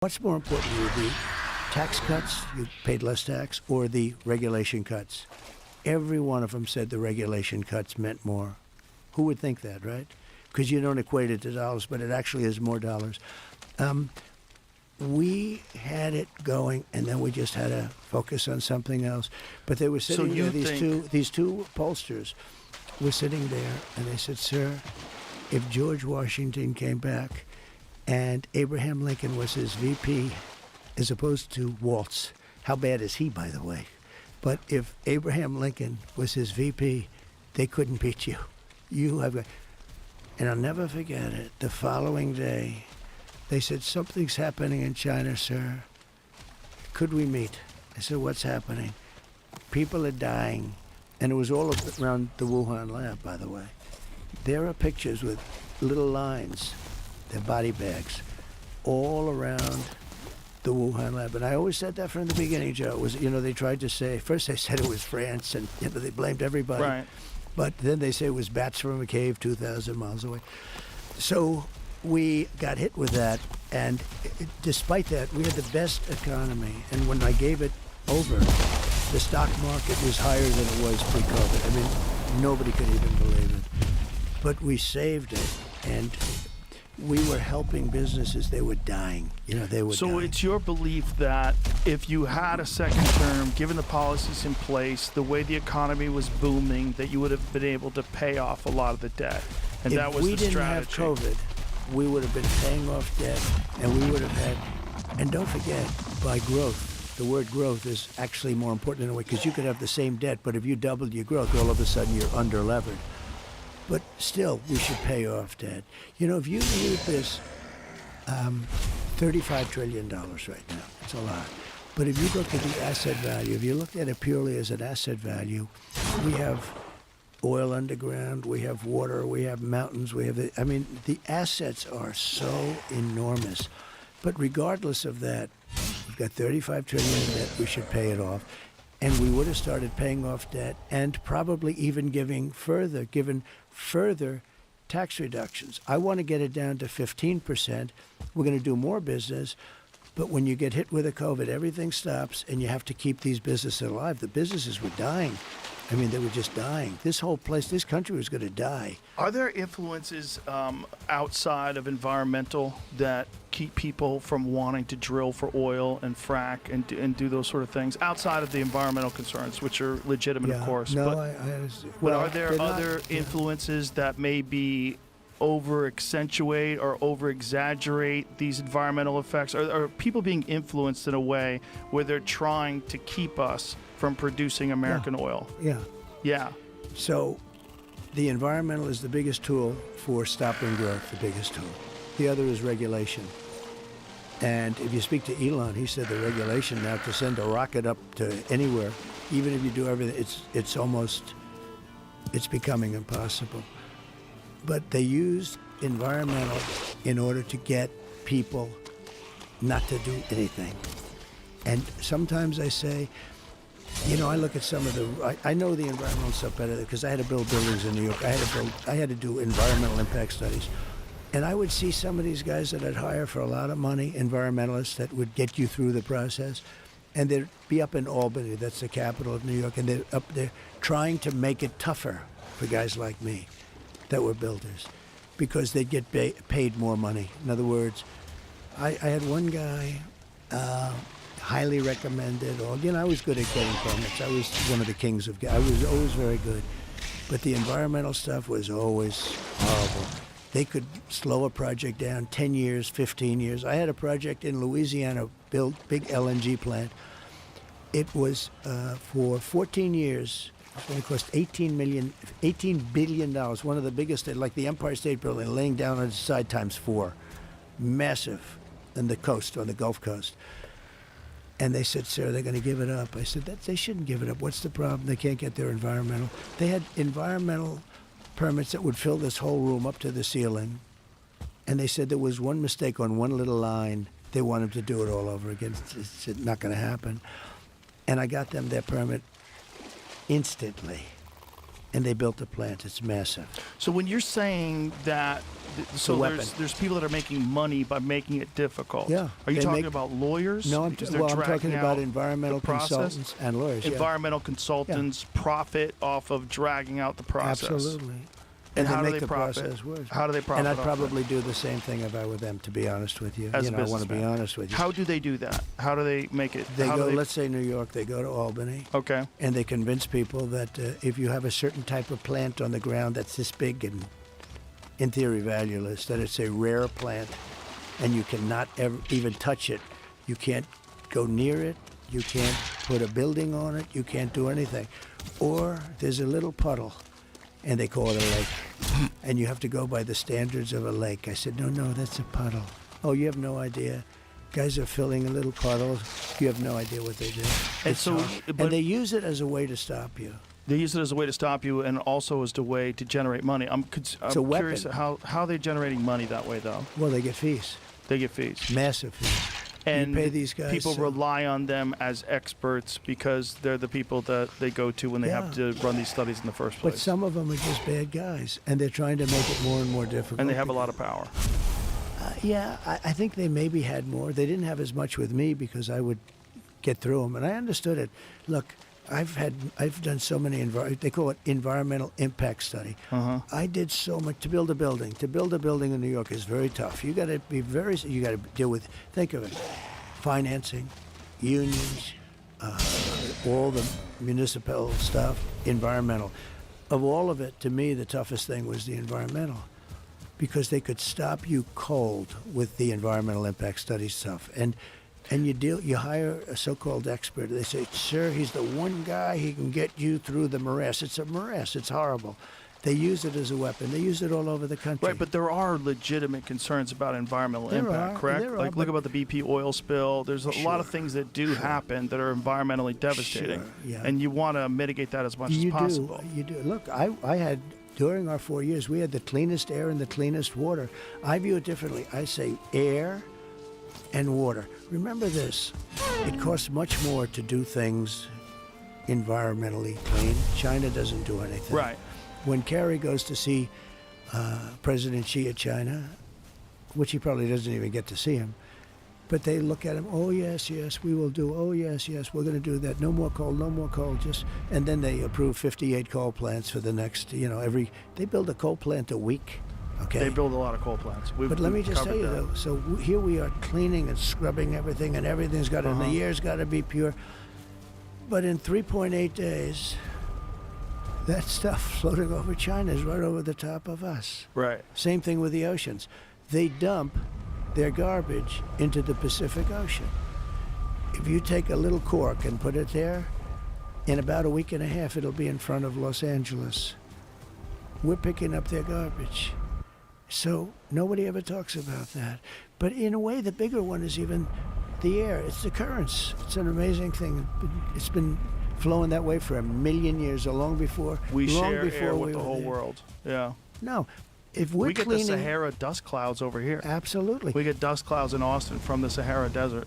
What's more important to you, the tax cuts, you paid less tax, or the regulation cuts? Every one of them said the regulation cuts meant more. Who would think that, right? Because you don't equate it to dollars, but it actually is more dollars. We had it going, and then we just had to focus on something else. But they were sitting there, these two pollsters were sitting there, and they said, sir, if George Washington came back and Abraham Lincoln was his VP as opposed to Waltz, how bad is he, by the way? But if Abraham Lincoln was his VP, they couldn't beat you. You have, and I'll never forget it. The following day, they said, something's happening in China, sir. Could we meet? I said, what's happening? People are dying. And it was all around the Wuhan lab, by the way. There are pictures with little lines, their body bags, all around the Wuhan lab. And I always said that from the beginning, Joe. It was, they tried to say, first they said it was France, and they blamed everybody. Right. But then they say it was bats from a cave 2,000 miles away. So we got hit with that, and despite that, we had the best economy. And when I gave it over, the stock market was higher than it was pre-COVID. I mean, nobody could even believe it. But we saved it, and we were helping businesses. They were dying. They were dying. So it's your belief that if you had a second term, given the policies in place, the way the economy was booming, that you would have been able to pay off a lot of the debt, and that was the strategy. If we didn't have COVID, we would have been paying off debt, and we would have had, and don't forget, by growth, the word growth is actually more important in a way, because you could have the same debt, but if you doubled your growth, all of a sudden you're under-levered. But still, we should pay off debt. If you viewed this $35 trillion right now, it's a lot. But if you look at the asset value, if you look at it purely as an asset value, we have oil underground, we have water, we have mountains, the assets are so enormous. But regardless of that, we've got $35 trillion in debt, we should pay it off. And we would have started paying off debt and probably even given further tax reductions. I want to get it down to 15%. We're going to do more business. But when you get hit with a COVID, everything stops, and you have to keep these businesses alive. The businesses were dying. They were just dying. This whole place, this country was going to die. Are there influences outside of environmental that keep people from wanting to drill for oil and frack and do those sort of things, outside of the environmental concerns, which are legitimate, of course? No, but are there other influences that maybe over-accentuate or over-exaggerate these environmental effects? Are people being influenced in a way where they're trying to keep us from producing American oil? Yeah. So the environmental is the biggest tool for stopping growth, the biggest tool. The other is regulation. And if you speak to Elon, he said the regulation now to send a rocket up to anywhere, even if you do everything, it's becoming impossible. But they used environmental in order to get people not to do anything. And sometimes I say, I look at some of I know the environmental stuff better because I had to build buildings in New York. I had to do environmental impact studies. And I would see some of these guys that I'd hire for a lot of money, environmentalists that would get you through the process. And they'd be up in Albany, that's the capital of New York, and they're up there trying to make it tougher for guys like me that were builders because they'd get paid more money. In other words, I had one guy, highly recommended, I was good at getting permits. I was one of the kings of, I was always very good. But the environmental stuff was always horrible. They could slow a project down 10 years, 15 years. I had a project in Louisiana, built big LNG plant. It was for 14 years. It's going to cost $18 billion, one of the biggest, like the Empire State Building, laying down on its side times 4. Massive on the coast, on the Gulf Coast. And they said, sir, they're going to give it up. I said, they shouldn't give it up. What's the problem? They can't get their environmental. They had environmental permits that would fill this whole room up to the ceiling. And they said there was one mistake on one little line. They wanted to do it all over again. It's not going to happen. And I got them their permit instantly. and they built a plant. It's massive. So when you're saying that, so weapon. there's people that are making money by making it difficult. Yeah. Are you They talking make- about lawyers? No, I'm Because they're talking dragging about out environmental the process? consultants and lawyers. Yeah. Environmental consultants profit off of dragging out the process. Absolutely. And they how do make they the profit? process worse. How do they profit? And I'd off probably do the same thing if I were them, to be honest with you. As you a know, I want to be businessman. honest with you. How do they do that? How do they make it? They how go, do let's say New York, they go to Albany, Okay. and they convince people that if you have a certain type of plant on the ground that's this big and, in theory, valueless, that it's a rare plant, and you cannot ever even touch it. You can't go near it. You can't put a building on it. You can't do anything. Or there's a little puddle, and they call it a lake, and you have to go by the standards of a lake. I said, no, that's a puddle. Oh, you have no idea. Guys are filling a little puddles. You have no idea what they do. And It's so- hard. but- and they use it as a way to stop you. They use it as a way to stop you, and also as a way to generate money. I'm a curious weapon. how they're generating money that way, though. Well, they get fees, They get fees, massive fees. and you pay these guys. people rely on them as experts because they're the people that they go to when they have to run these studies in the first place. But some of them are just bad guys, and they're trying to make it more and more difficult. And they have a lot of power. Yeah, I think they maybe had more. They didn't have as much with me because I would get through them, and I understood it. Look, I've done so many they call it environmental impact study. I did so much to build a building. To build a building in New York is very tough. You got to be you got to deal with. Think of it: financing, unions, all the municipal stuff, environmental. Of all of it, to me, the toughest thing was the environmental, because they could stop you cold with the environmental impact study stuff. And you hire a so-called expert. They say, sir, he's the one guy, he can get you through the morass. It's a morass. It's horrible. They use it as a weapon. They use it all over the country. Right, but there are legitimate concerns about environmental There impact, are, correct? there are, Like, look but- about the BP oil spill. There's a lot of things that do happen that are environmentally devastating. Sure, yeah. And you want to mitigate that as much you as possible. You do. Look, I had, during our 4 years, we had the cleanest air and the cleanest water. I view it differently. I say air and water. Remember this, it costs much more to do things environmentally clean. China doesn't do anything. Right. When Kerry goes to see President Xi of China, which he probably doesn't even get to see him, but they look at him, oh, yes, we will do, oh, yes, we're going to do that. No more coal, just, and then they approve 58 coal plants for the next, they build a coal plant a week, okay? They build a lot of coal plants. But let me we've just tell covered you, that. though, so here we are cleaning and scrubbing everything, and everything's got to, and the air's got to be pure. But in 3.8 days, that stuff floating over China is right over the top of us. Right. Same thing with the oceans. They dump their garbage into the Pacific Ocean. If you take a little cork and put it there, in about a week and a half, it'll be in front of Los Angeles. We're picking up their garbage. So nobody ever talks about that. But in a way, the bigger one is even the air. It's the currents. It's an amazing thing. It's been flowing that way for 1 million years, or long before. We long share before air we with the were whole there. world. Yeah. No, if we're We get cleaning, the Sahara dust clouds over here. absolutely. We get dust clouds in Austin from the Sahara Desert.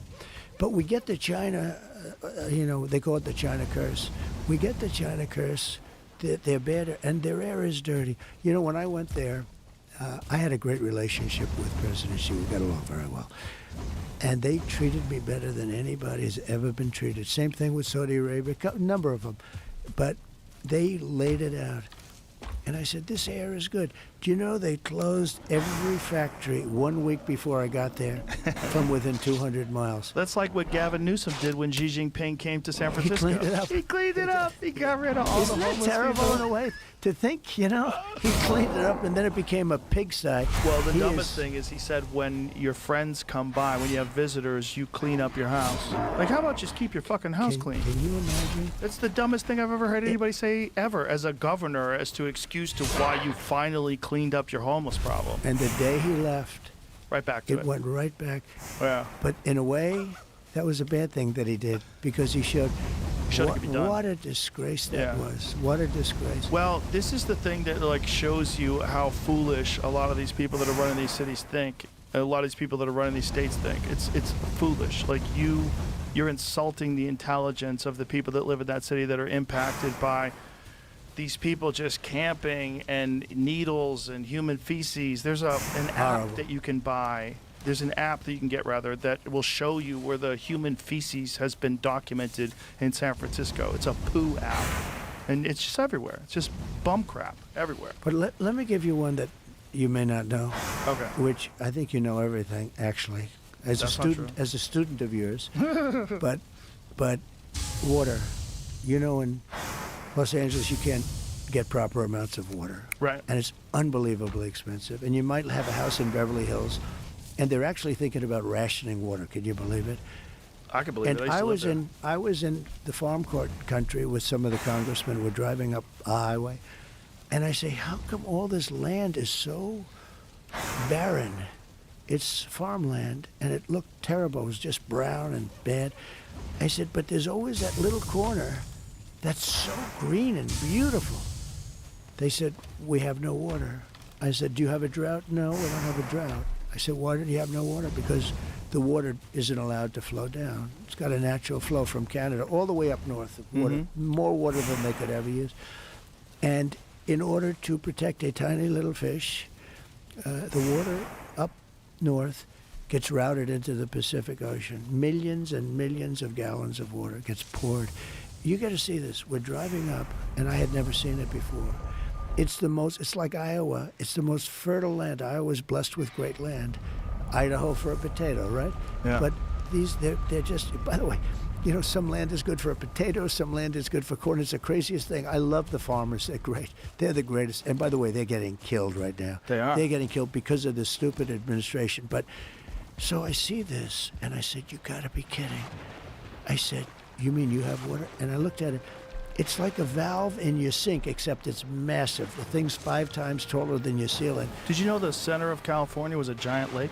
But we get the China, they call it the China curse. We get the China curse. They're bad, and their air is dirty. When I went there, I had a great relationship with President Xi. We got along very well. And they treated me better than anybody has ever been treated. Same thing with Saudi Arabia, a number of them. But they laid it out. And I said, this air is good. Do you know they closed every factory 1 week before I got there from within 200 miles? That's like what Gavin Newsom did when Xi Jinping came to San Francisco. cleaned it up. He cleaned it up. He got rid of all Isn't the that homeless terrible people. in a way to think, he cleaned it up and then it became a pigsty. Well, the He dumbest is- thing is he said when your friends come by, when you have visitors, you clean up your house. Like, how about just keep your fucking house clean? Can you imagine? That's the dumbest thing I've ever heard anybody say ever as a governor as to excuse to why you finally cleaned up your homeless problem. And the day he left, Right back to it it. went right back. Yeah. But in a way, that was a bad thing that he did, because he showed Showed it could be done. what a disgrace that Yeah. was. What a disgrace. Well, this is the thing that shows you how foolish a lot of these people that are running these cities think. A lot of these people that are running these states think. It's foolish. Like you're insulting the intelligence of the people that live in that city that are impacted by these people just camping and needles and human feces. There's an app that you can buy. There's an app that you can get, rather, that will show you where the human feces has been documented in San Francisco. It's a poo app. And it's just everywhere. It's just bum crap everywhere. But let me give you one that you may not know. Okay. Which I think you know everything, actually, as That's a student of yours. but water. You know, in Los Angeles, you can't get proper amounts of water. Right. And it's unbelievably expensive. And you might have a house in Beverly Hills, and they're actually thinking about rationing water. Can you believe it? I can believe and it. I was in the farm court country with some of the congressmen. We're driving up a highway, and I say, how come all this land is so barren? It's farmland, and it looked terrible. It was just brown and bad. I said, but there's always that little corner that's so green and beautiful. They said, we have no water. I said, do you have a drought? No, we don't have a drought. I said, why do you have no water? Because the water isn't allowed to flow down. It's got a natural flow from Canada all the way up north of water, more water than they could ever use. And in order to protect a tiny little fish, the water up north gets routed into the Pacific Ocean. Millions and millions of gallons of water gets poured. You got to see this. We're driving up, and I had never seen it before. It's like Iowa. It's the most fertile land. Iowa's blessed with great land. Idaho for a potato, right? Yeah. But they're just, by the way, you know, some land is good for a potato, some land is good for corn. It's the craziest thing. I love the farmers. They're great. They're the greatest. And by the way, they're getting killed right now. They are. They're getting killed because of this stupid administration. But so I see this, and I said, you got to be kidding. I said, you mean you have water? And I looked at it. It's like a valve in your sink, except it's massive. The thing's 5 times taller than your ceiling. Did you know the center of California was a giant lake?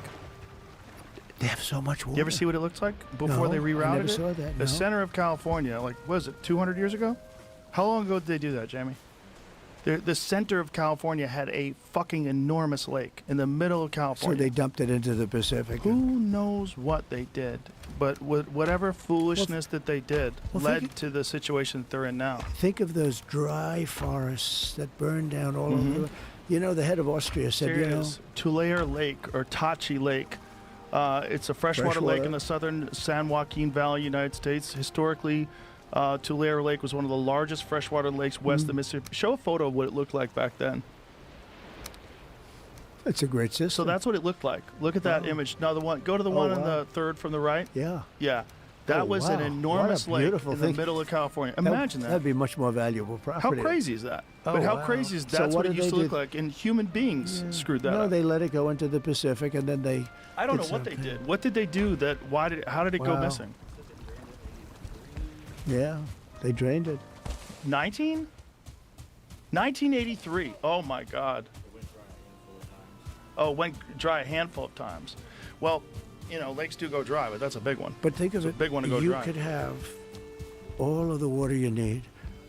They have so much water. You ever see what it looks like before they rerouted it? I never saw that, The no. center of California, like, what is it, 200 years ago? How long ago did they do that, Jamie? The center of California had a fucking enormous lake in the middle of So California. they dumped it into the Pacific. Who knows what they did? But whatever foolishness that they did led to the situation that they're in now. Think of those dry forests that burned down all over. You know, the head of Austria said, There you it know, is. Tulare Lake, or Tachi Lake. It's a freshwater lake in the southern San Joaquin Valley, United States. Historically, Tulare Lake was one of the largest freshwater lakes west of Mississippi. Show a photo of what it looked like back then. it's a great system. So that's what it looked like. Look at that image. Now go to the one on the third from the right. Yeah. Yeah. That was an wow. enormous What a lake beautiful in thing. the middle of California. Imagine that. That'd be much more valuable How property. crazy is that? Oh, But how wow. crazy is So that's what what it did used to they look do? like, and human beings screwed that No, up. they let it go into the Pacific, and then they. I don't know it's what they okay. did. What did they do? How did it go Wow. missing? Yeah, they drained it. 1983. Oh my God. Oh, went dry a handful of times. Well, you know, lakes do go dry, but that's a big one. But think of It's a it. big one to go you dry. could have all of the water you need.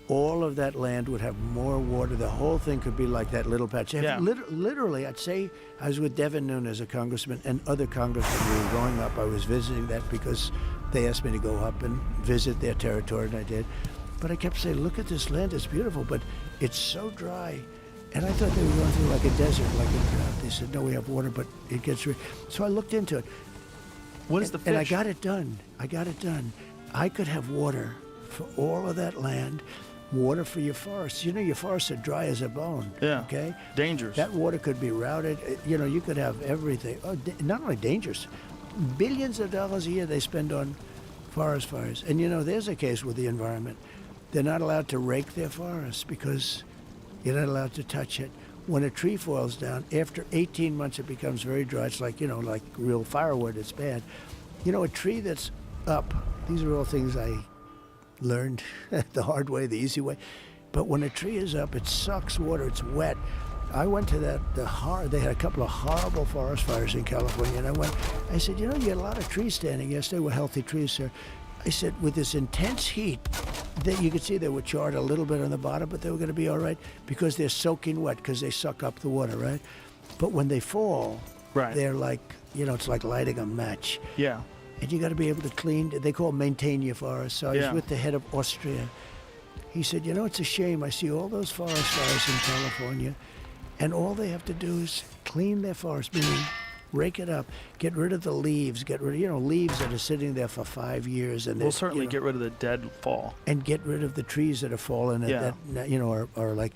All of that land would have more water. The whole thing could be like that little patch. Yeah. Literally, I'd say I was with Devin Nunes, a congressman, and other congressmen. We were growing up. I was visiting that because they asked me to go up and visit their territory, and I did. But I kept saying, look at this land. It's beautiful, but it's so dry. And I thought they were going through like a desert, like a drought. They said, no, we have water, but it gets... So I looked into it. What is the fish? And I got it done. I could have water for all of that land, water for your forests. You know, your forests are dry as a bone. Yeah. Okay? Dangerous. That water could be routed. You know, you could have everything. Oh, not only dangerous, billions of dollars a year they spend on forest fires. And, you know, there's a case with the environment. They're not allowed to rake their forests because you're not allowed to touch it. When a tree falls down, after 18 months it becomes very dry. It's like, you know, like real firewood. It's bad. You know, a tree that's up, these are all things I learned the hard way, the easy way. But when a tree is up, it sucks water. It's wet. I went to they had a couple of horrible forest fires in California, and I said, you know, you had a lot of trees standing. Yes, they were healthy trees, sir. I said, with this intense heat, that you could see they were charred a little bit on the bottom, but they were going to be all right because they're soaking wet because they suck up the water, right? But when they fall, Right. they're like, you know, it's like lighting a match. Yeah. And you got to be able to clean. They call it maintain your forest. So I was Yeah. with the head of Austria, He said, you know, it's a shame. I see all those forest fires in California, and all they have to do is clean their forest, meaning rake it up, get rid of the leaves, get rid of, leaves that are sitting there for 5 years. And we'll certainly get rid of the deadfall. And get rid of the trees that are fallen that, are like...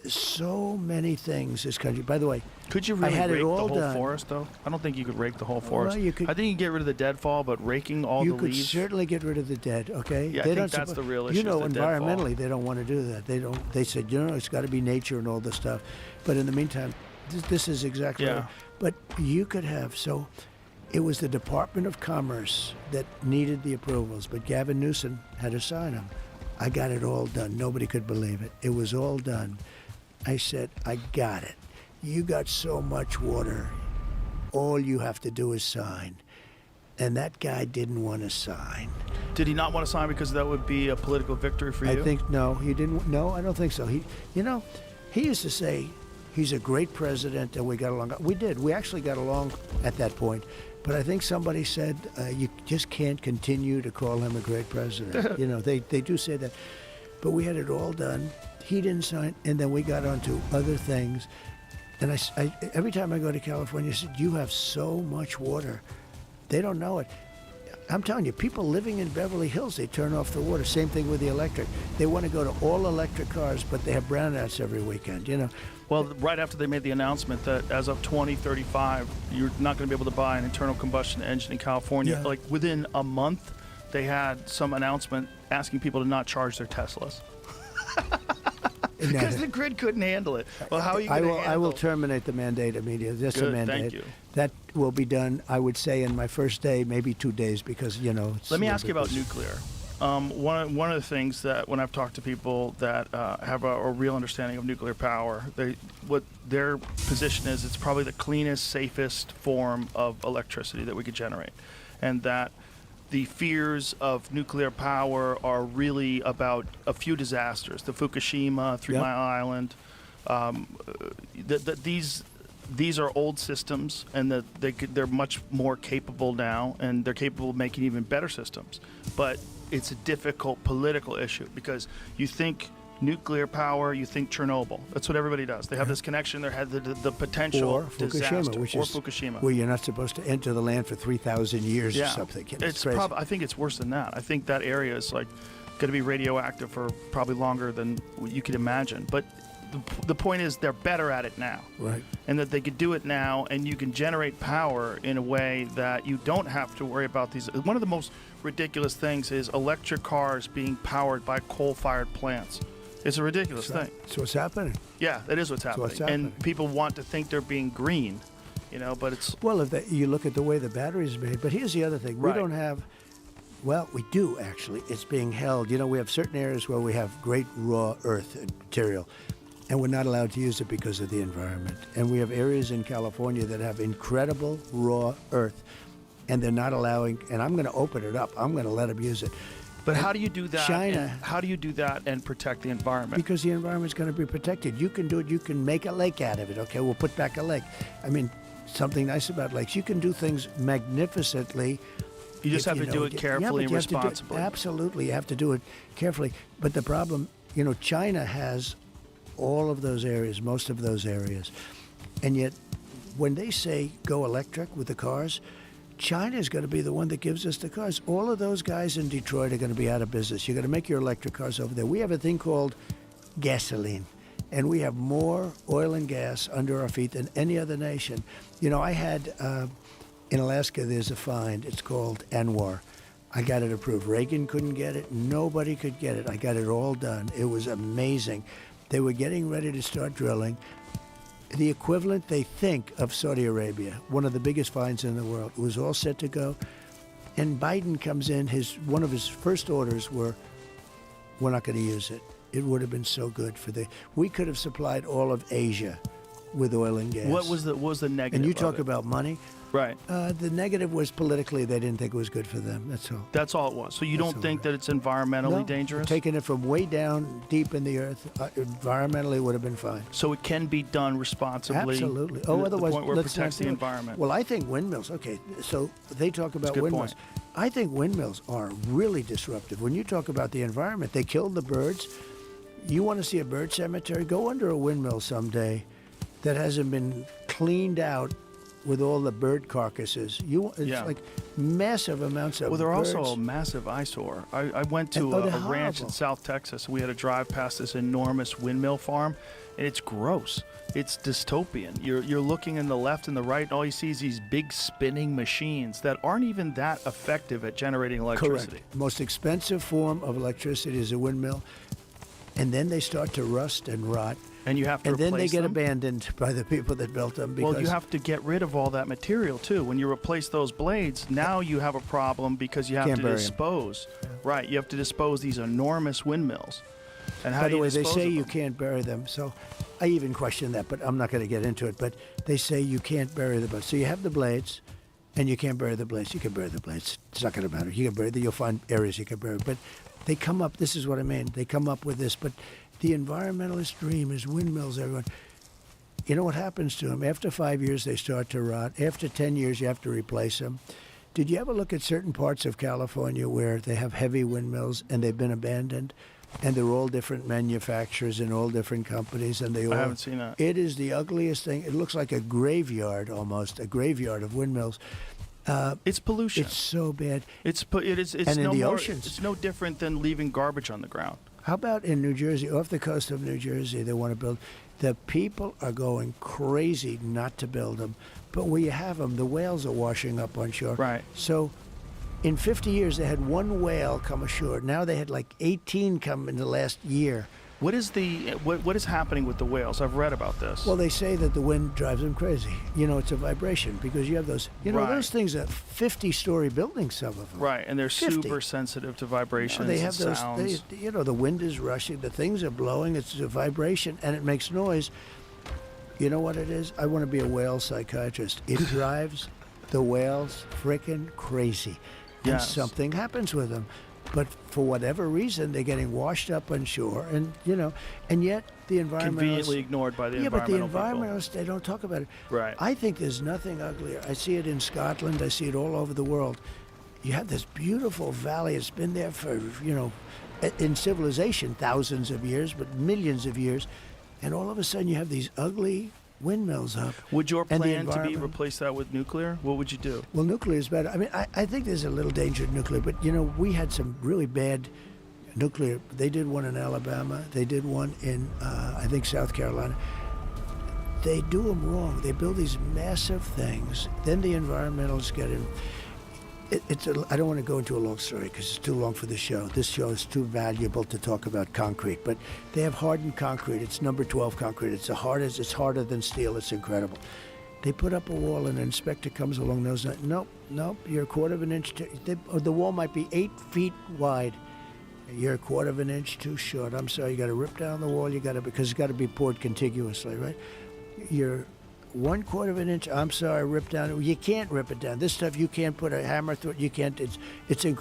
so many things this country. By the way, could you really rake the whole done. Forest, though? I don't think you could rake the whole forest. Well, you could, I think you can get rid of the deadfall, but raking all the leaves... You could certainly get rid of the dead, okay? Yeah, I think that's the real issue. Environmentally, they don't want to do that. They said, it's got to be nature and all this stuff. But in the meantime, this is exactly right. But you could have, so it was the Department of Commerce that needed the approvals, but Gavin Newsom had to sign them. I got it all done. Nobody could believe it. It was all done. I said, I got it. You got so much water. All you have to do is sign. And that guy didn't want to sign. Did he not want to sign because that would be a political victory for you? I think, no, he didn't. No, I don't think so. He used to say he's a great president and we got along. We did. We actually got along at that point. But I think somebody said you just can't continue to call him a great president. They do say that. But we had it all done. He didn't sign, and then we got on to other things. And I every time I go to California, I said, you have so much water. They don't know it. I'm telling you, people living in Beverly Hills, they turn off the water. Same thing with the electric. They want to go to all electric cars, but they have brownouts every weekend, Well, right after they made the announcement that as of 2035, you're not going to be able to buy an internal combustion engine in California, like within a month, they had some announcement asking people to not charge their Teslas. Because the grid couldn't handle it. Well, how are you going to handle it? I will terminate the mandate immediately. Just Good, a mandate. thank you. That will be done, I would say, in my first day, maybe 2 days, because, it's... Let me ask you about nuclear. One of the things that when I've talked to people that have a real understanding of nuclear power, what their position is, it's probably the cleanest, safest form of electricity that we could generate. And that the fears of nuclear power are really about a few disasters, the Fukushima, 3 Mile Island. These are old systems, and that they're much more capable now, and they're capable of making even better systems. But it's a difficult political issue because you think nuclear power, you think Chernobyl. That's what everybody does. They have this connection. They had the potential or Fukushima, disaster. Fukushima, where you're not supposed to enter the land for 3,000 years or something. It's crazy. I think it's worse than that. I think that area is like going to be radioactive for probably longer than you could imagine. But the point is they're better at it now. Right. And that they could do it now, and you can generate power in a way that you don't have to worry about these. One of the most ridiculous things is electric cars being powered by coal-fired plants. It's a ridiculous thing. That's what's happening. Yeah, that is what's happening. And people want to think they're being green, but it's... Well, you look at the way the batteries are made. But here's the other thing. We don't have... Well, we do, actually. It's being held. We have certain areas where we have great raw earth material, and we're not allowed to use it because of the environment. And we have areas in California that have incredible raw earth, and they're not allowing... And I'm going to open it up. I'm going to let them use it. But how do you do that? China. How do you do that and protect the environment? Because the environment's going to be protected. You can do it. You can make a lake out of it. Okay, we'll put back a lake. I mean, something nice about lakes. You can do things magnificently. You just have to do it carefully and responsibly. Absolutely, you have to do it carefully. But the problem, China has all of those areas, most of those areas, and yet when they say go electric with the cars, China is going to be the one that gives us the cars. All of those guys in Detroit are going to be out of business. You're going to make your electric cars over there. We have a thing called gasoline, and we have more oil and gas under our feet than any other nation. I had, in Alaska, there's a find. It's called Anwar. I got it approved. Reagan couldn't get it. Nobody could get it. I got it all done. It was amazing. They were getting ready to start drilling. The equivalent, they think, of Saudi Arabia, one of the biggest finds in the world. It was all set to go. And Biden comes in, one of his first orders were, we're not going to use it. It would have been so good we could have supplied all of Asia with oil and gas. What was the negative? And you of talk it? about money. Right. The negative was politically they didn't think it was good for them. That's all. That's all it was. So you That's don't all think it that it's environmentally No, dangerous? Taking it from way down deep in the earth, environmentally would have been fine. So it can be done responsibly. Absolutely. to Oh, the otherwise, point where it let's not protects the do it. environment. Well, I think windmills. Okay, so they talk about good windmills. point. I think windmills are really disruptive. When you talk about the environment, they kill the birds. You want to see a bird cemetery? Go under a windmill someday that hasn't been cleaned out with all the bird carcasses. It's Yeah. like massive amounts of Well, they're birds. also a massive eyesore. I went to Oh, a they're ranch in horrible. South Texas, and we had to drive past this enormous windmill farm, and it's gross. It's dystopian. You're looking in the left and the right, and all you see is these big spinning machines that aren't even that effective at generating electricity. Correct. The most expensive form of electricity is a windmill, and then they start to rust and rot, And you have to and then they replace get them. abandoned by the people that built them. Because Well, you have to get rid of all that material too. When you replace those blades, now you have a problem because you have Can't to bury 'em. dispose. Right, you have to dispose these enormous windmills. And how By do the you way, they dispose say of you them? can't bury them. So I even question that, but I'm not going to get into it. But they say you can't bury the blades. So you have the blades, and you can't bury the blades. You can bury the blades. It's not going to matter. You can bury them. You'll find areas you can bury. But they come up. This is what I mean. They come up with this. But the environmentalist dream is windmills, everyone. You know what happens to them? After 5 years, they start to rot. After 10 years, you have to replace them. Did you ever look at certain parts of California where they have heavy windmills and they've been abandoned? And they're all different manufacturers and all different companies, and they all. I haven't seen that. It is the ugliest thing. It looks like a graveyard almost, a graveyard of windmills. It's pollution. It's so bad. It's And in no the more, oceans. It's no different than leaving garbage on the ground. How about in New Jersey, off the coast of New Jersey, they want to build. The people are going crazy not to build them, but where you have them, the whales are washing up on shore. Right. So, in 50 years, they had one whale come ashore. Now they had like 18 come in the last year. What is happening with the whales? I've read about this. Well, they say that the wind drives them crazy. You know, it's a vibration because you have those. You know, Right. those things are 50-story buildings. Some of them. right, and they're 50. super sensitive to vibrations They have and those. sounds. You know, the wind is rushing. The things are blowing. It's a vibration, and it makes noise. You know what it is? I want to be a whale psychiatrist. It drives the whales frickin' crazy, and Yes. something happens with them. But for whatever reason, they're getting washed up on shore, and and yet the environmentalists Conveniently ignored by the yeah, but the environmental people. environmentalists, they don't talk about it. Right. I think there's nothing uglier. I see it in Scotland. I see it all over the world. You have this beautiful valley. It's been there for, in civilization, thousands of years, but millions of years. And all of a sudden, you have these ugly windmills up. Would your and the plan to be environment- replace that with nuclear? What would you do? Well, nuclear is better. I mean, I think there's a little danger in nuclear, but, we had some really bad nuclear. They did one in Alabama. They did one in, I think, South Carolina. They do them wrong. They build these massive things. Then the environmentalists get in. I don't want to go into a long story because it's too long for the show. This show is too valuable to talk about concrete. But they have hardened concrete. It's number 12 concrete. It's harder than steel. It's incredible. They put up a wall, and an inspector comes along. Knows that. Nope. You're a quarter of an inch. The wall might be 8 feet wide. You're a quarter of an inch too short. I'm sorry. You got to rip down the wall. Because it's got to be poured contiguously, right? You're 1/4 of an inch. I'm sorry. Rip down. You can't rip it down. This stuff you can't put a hammer through it. You can't. It's incredible.